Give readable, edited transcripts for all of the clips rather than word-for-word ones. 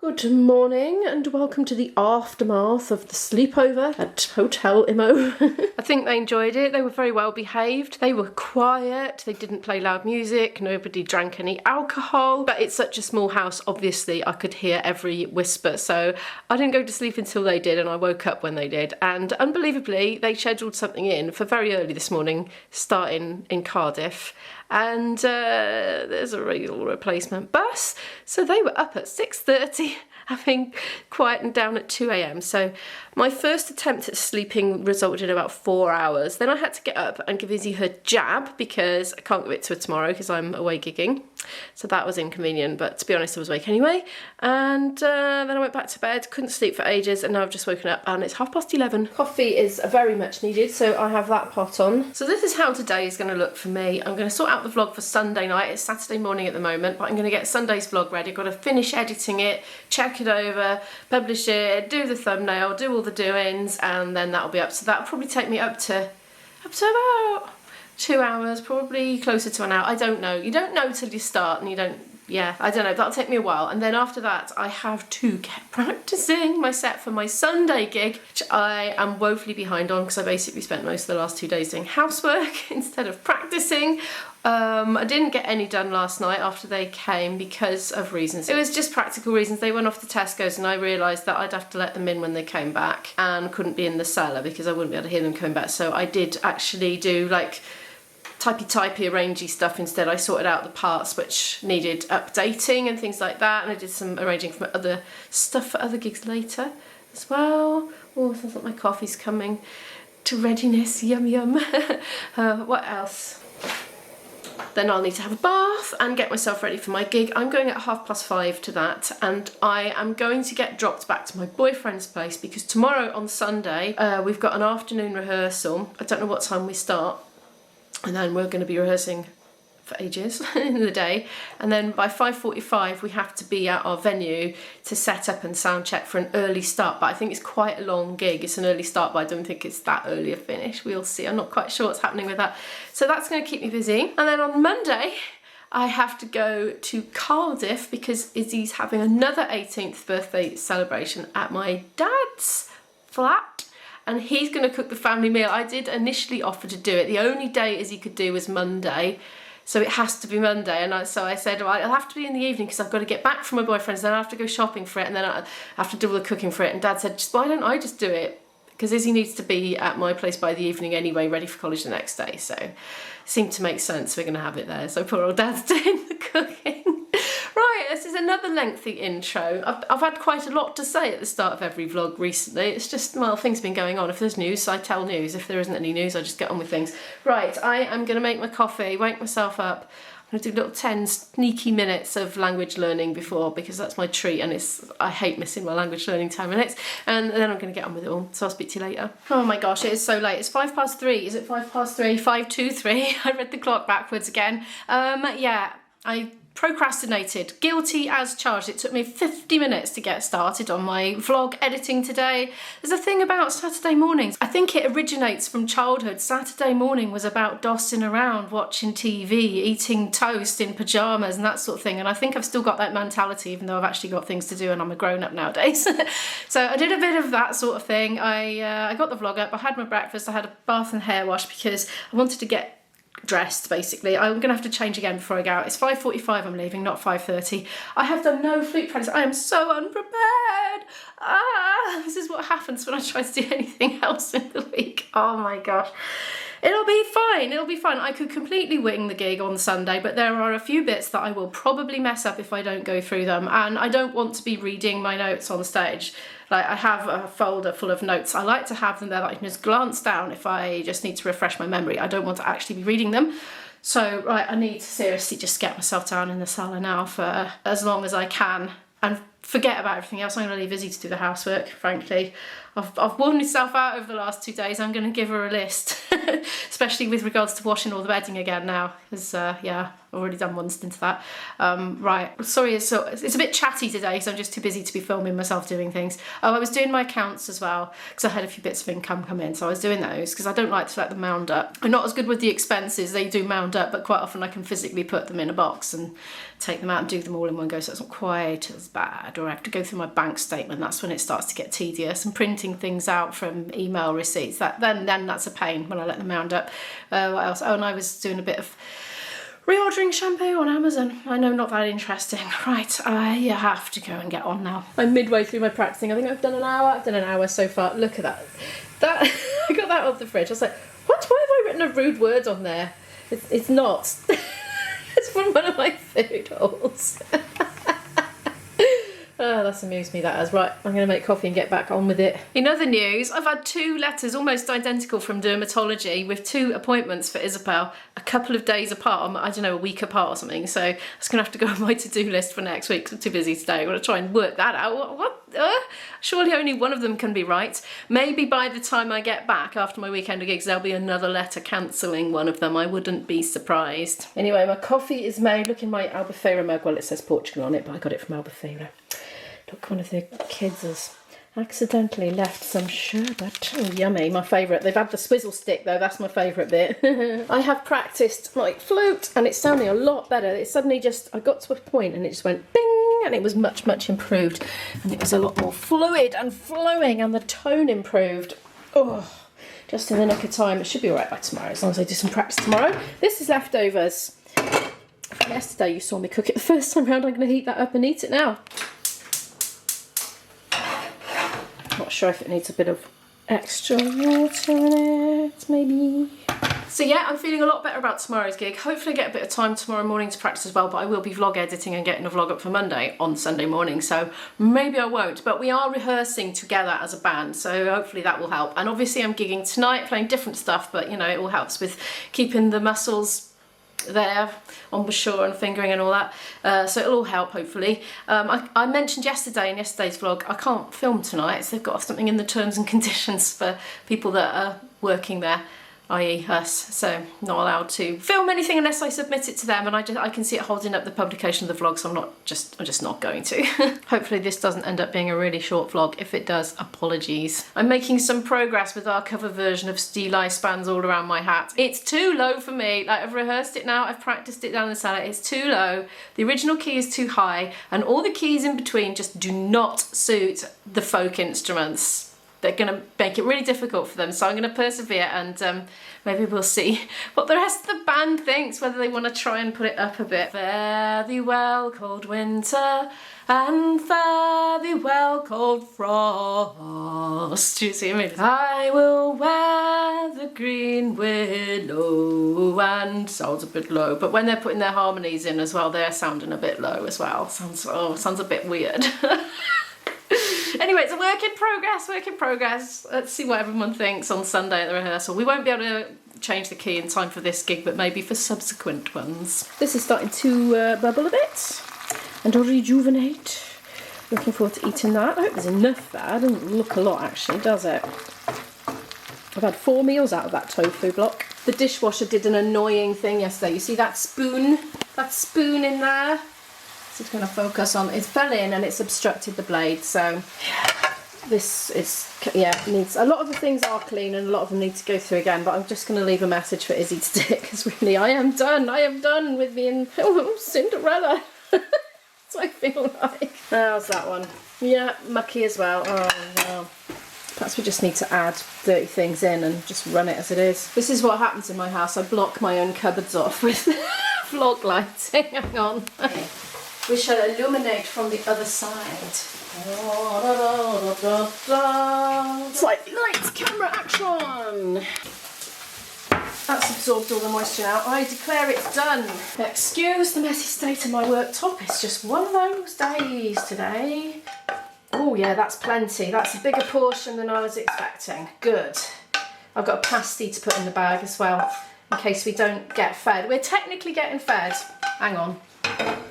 Good morning and welcome to the aftermath of the sleepover at Hotel Imo. I think they enjoyed it. They were very well behaved. They were quiet. They didn't play loud music. Nobody drank any alcohol. But it's such a small house, obviously, I could hear every whisper. So I didn't go to sleep until they did and I woke up when they did. And unbelievably, they scheduled something in for very early this morning, starting in Cardiff. And there's a regular replacement bus. So they were up at 6:30, having quietened down at 2 AM. So my first attempt at sleeping resulted in about 4 hours. Then I had to get up and give Izzy her jab because I can't give it to her tomorrow because I'm away gigging. So that was inconvenient, but to be honest, I was awake anyway. And then I went back to bed, couldn't sleep for ages, and now I've just woken up and it's 11:30. Coffee is very much needed, so I have that pot on. So this is how today is going to look for me. I'm going to sort out the vlog for Sunday night. It's Saturday morning at the moment, but I'm going to get Sunday's vlog ready. I've got to finish editing it, check it over, publish it, do the thumbnail, do all the doings, and then that'll be up. So that'll probably take me up to about 2 hours, probably closer to an hour. I don't know. You don't know till you start, and you don't, yeah, I don't know. That'll take me a while. And then after that, I have to get practicing my set for my Sunday gig, which I am woefully behind on because I basically spent most of the last 2 days doing housework instead of practicing. I didn't get any done last night after they came because of reasons. It was just practical reasons. They went off to Tesco's and I realised that I'd have to let them in when they came back and couldn't be in the cellar because I wouldn't be able to hear them coming back. So I did actually do like typey arrangey stuff instead. I sorted out the parts which needed updating and things like that, and I did some arranging for other stuff for other gigs later as well. Oh, sounds like my coffee's coming to readiness. Yum yum. What else? Then I'll need to have a bath and get myself ready for my gig. I'm going at 5:30 to that, and I am going to get dropped back to my boyfriend's place because tomorrow on Sunday we've got an afternoon rehearsal. I don't know what time we start, and then we're going to be rehearsing for ages in the day, and then by 5:45 we have to be at our venue to set up and sound check for an early start. But I think it's quite a long gig. It's an early start, but I don't think it's that early a finish. We'll see. I'm not quite sure what's happening with that, so that's going to keep me busy. And then on Monday I have to go to Cardiff because Izzy's having another 18th birthday celebration at my dad's flat. And he's going to cook the family meal. I did initially offer to do it. The only day Izzy could do was Monday. So it has to be Monday. And so I said, well, it'll have to be in the evening because I've got to get back from my boyfriend's. Then I have to go shopping for it. And then I have to do all the cooking for it. And Dad said, why don't I just do it? Because Izzy needs to be at my place by the evening anyway, ready for college the next day. So it seemed to make sense. We're going to have it there. So poor old Dad's doing the cooking. Right, this is another lengthy intro. I've had quite a lot to say at the start of every vlog recently. It's just, well, things have been going on. If there's news, I tell news. If there isn't any news, I just get on with things. Right, I am going to make my coffee, wake myself up. I'm going to do little 10 sneaky minutes of language learning before, because that's my treat, and I hate missing my language learning 10 minutes. And then I'm going to get on with it all. So I'll speak to you later. Oh my gosh, it is so late. It's 3:05. Is it 3:05? 5:23. I read the clock backwards again. Yeah, I procrastinated, guilty as charged. It took me 50 minutes to get started on my vlog editing today. There's a thing about Saturday mornings. I think it originates from childhood. Saturday morning was about dossing around, watching TV, eating toast in pyjamas and that sort of thing. And I think I've still got that mentality, even though I've actually got things to do and I'm a grown-up nowadays. So I did a bit of that sort of thing. I got the vlog up, I had my breakfast, I had a bath and hair wash because I wanted to get dressed basically. I'm gonna have to change again before I go out. It's 5:45 I'm leaving, not 5:30. I have done no flute practice. I am so unprepared. This is what happens when I try to do anything else in the week. Oh my gosh. It'll be fine, it'll be fine. I could completely wing the gig on Sunday, but there are a few bits that I will probably mess up if I don't go through them, and I don't want to be reading my notes on stage. Like, I have a folder full of notes. I like to have them there that I can just glance down if I just need to refresh my memory. I don't want to actually be reading them. So, right, I need to seriously just get myself down in the cellar now for as long as I can and forget about everything else. I'm going to leave Izzy to do the housework, frankly. I've worn myself out over the last 2 days. I'm going to give her a list, especially with regards to washing all the bedding again now, because, yeah. I've already done one stint of that. Right, sorry, it's a bit chatty today, so I'm just too busy to be filming myself doing things. Oh, I was doing my accounts as well, because I had a few bits of income come in, so I was doing those, because I don't like to let them mound up. I'm not as good with the expenses, they do mound up, but quite often I can physically put them in a box and take them out and do them all in one go, so it's not quite as bad. Or I have to go through my bank statement, that's when it starts to get tedious, and printing things out from email receipts, then that's a pain when I let them mound up. What else? Oh, and I was doing a bit of reordering shampoo on Amazon. I know, not that interesting. Right, I have to go and get on now. I'm midway through my practicing. I think I've done an hour. I've done an hour so far. Look at that. I got that off the fridge. I was like, what? Why have I written a rude word on there? It's not. It's from one of my food hauls. Oh, that's amused me, that has. Right, I'm going to make coffee and get back on with it. In other news, I've had 2 letters almost identical from dermatology with 2 appointments for Isabel a couple of days apart, I don't know, a week apart or something. So I'm just going to have to go on my to-do list for next week because I'm too busy today. I'm going to try and work that out. What? Surely only one of them can be right. Maybe by the time I get back after my weekend of gigs, there'll be another letter cancelling one of them. I wouldn't be surprised. Anyway, my coffee is made. Look in my Albufeira mug. Well, it says Portugal on it, but I got it from Albufeira. Look, one of the kids has accidentally left some sherbet. Oh, yummy, my favourite. They've had the swizzle stick though, that's my favourite bit. I have practised my flute and it's sounding a lot better. It suddenly just, I got to a point and it just went bing and it was much, much improved. And it was a lot more fluid and flowing and the tone improved. Oh, just in the nick of time. It should be all right by tomorrow as long as I do some practice tomorrow. This is leftovers from yesterday. You saw me cook it the first time round. I'm going to heat that up and eat it now. Not sure if it needs a bit of extra water in it, maybe. So yeah, I'm feeling a lot better about tomorrow's gig. Hopefully I get a bit of time tomorrow morning to practice as well, but I will be vlog editing and getting a vlog up for Monday on Sunday morning, so maybe I won't. But we are rehearsing together as a band, so hopefully that will help. And obviously I'm gigging tonight, playing different stuff, but you know, it all helps with keeping the muscles there, embouchure and fingering and all that, so it'll all help hopefully. I mentioned yesterday in yesterday's vlog I can't film tonight, so they've got something in the terms and conditions for people that are working there, i.e. us, so not allowed to film anything unless I submit it to them, and I can see it holding up the publication of the vlog, so I'm just not going to. Hopefully this doesn't end up being a really short vlog. If it does, apologies. I'm making some progress with our cover version of Stili Spans All Around My Hat. It's too low for me. Like, I've rehearsed it now, I've practiced it down the cellar, it's too low, the original key is too high, and all the keys in between just do not suit the folk instruments. They're going to make it really difficult for them, so I'm going to persevere, and maybe we'll see what the rest of the band thinks, whether they want to try and put it up a bit. Fare thee well, cold winter, and fare thee well, cold frost. Do you see me? I will wear the green willow, and sounds a bit low, but when they're putting their harmonies in as well, they're sounding a bit low as well. Sounds a bit weird. Anyway, it's a work in progress. Let's see what everyone thinks on Sunday at the rehearsal. We won't be able to change the key in time for this gig, but maybe for subsequent ones. This is starting to bubble a bit and rejuvenate. Looking forward to eating that. I hope there's enough there. It doesn't look a lot actually, does it? I've had 4 meals out of that tofu block. The dishwasher did an annoying thing yesterday. You see that spoon? That spoon in there? It's going to focus on, it fell in and it's obstructed the blade, so this is, yeah, needs, a lot of the things are clean and a lot of them need to go through again, but I'm just going to leave a message for Izzy today, because really I am done with being Cinderella. That's what I feel like. How's that one? Yeah, mucky as well. Oh well. Perhaps we just need to add dirty things in and just run it as it is. This is what happens in my house. I block my own cupboards off with vlog lighting. Hang on. We shall illuminate from the other side. It's like lights, camera, action! That's absorbed all the moisture now. I declare it done. Excuse the messy state of my worktop. It's just one of those days today. Oh yeah, that's plenty. That's a bigger portion than I was expecting. Good. I've got a pasty to put in the bag as well, in case we don't get fed. We're technically getting fed. Hang on.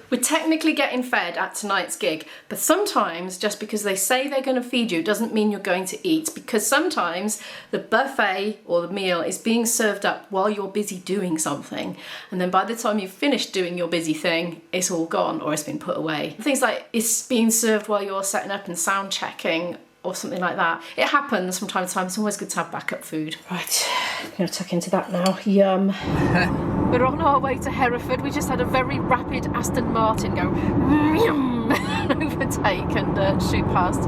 We're technically getting fed at tonight's gig, but sometimes just because they say they're going to feed you doesn't mean you're going to eat, because sometimes the buffet or the meal is being served up while you're busy doing something, and then by the time you've finished doing your busy thing, it's all gone or it's been put away. Things like it's being served while you're setting up and sound checking or something like that. It happens from time to time. It's always good to have backup food. Right, I'm going to tuck into that now. Yum. We're on our way to Hereford. We just had a very rapid Aston Martin go overtake and shoot past.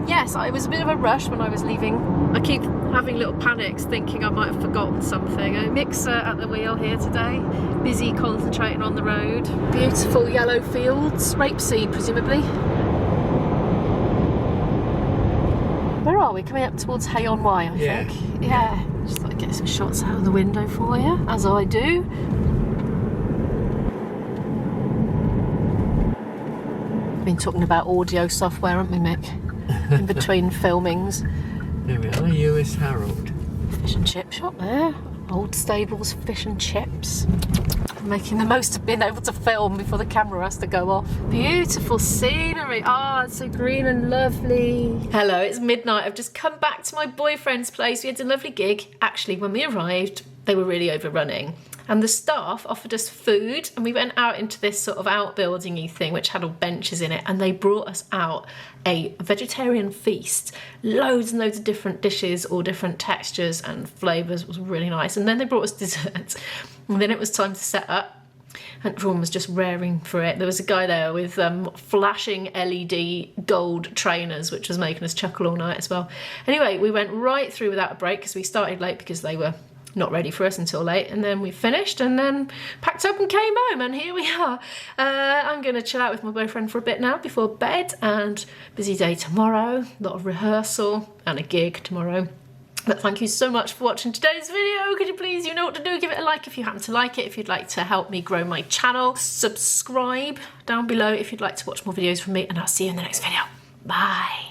Yes, it was a bit of a rush when I was leaving. I keep having little panics thinking I might have forgotten something. Mick's at the wheel here today, busy concentrating on the road. Beautiful yellow fields, rapeseed presumably. Where are we? Coming up towards Hay-on-Wye, I think. Yeah. Just thought I'd get some shots out of the window for you, as I do. Been talking about audio software, haven't we, Mick? In between filmings. There we are, US Harold. Fish and chip shop there. Old Stables Fish and Chips. Making the most of being able to film before the camera has to go off. Beautiful scenery. Ah, it's so green and lovely. Hello, it's midnight. I've just come back to my boyfriend's place. We had a lovely gig. Actually, when we arrived, they were really overrunning. And the staff offered us food, and we went out into this sort of outbuilding-y thing which had all benches in it, and they brought us out a vegetarian feast. Loads and loads of different dishes, all different textures and flavours. It was really nice. And then they brought us desserts. And then it was time to set up, and everyone was just raring for it. There was a guy there with flashing LED gold trainers, which was making us chuckle all night as well. Anyway, we went right through without a break because we started late because they were not ready for us until late, and then we finished and then packed up and came home, and here we are. I'm going to chill out with my boyfriend for a bit now before bed, and busy day tomorrow, a lot of rehearsal and a gig tomorrow. But thank you so much for watching today's video. Could you please, you know what to do, give it a like if you happen to like it. If you'd like to help me grow my channel, subscribe down below if you'd like to watch more videos from me, and I'll see you in the next video. Bye.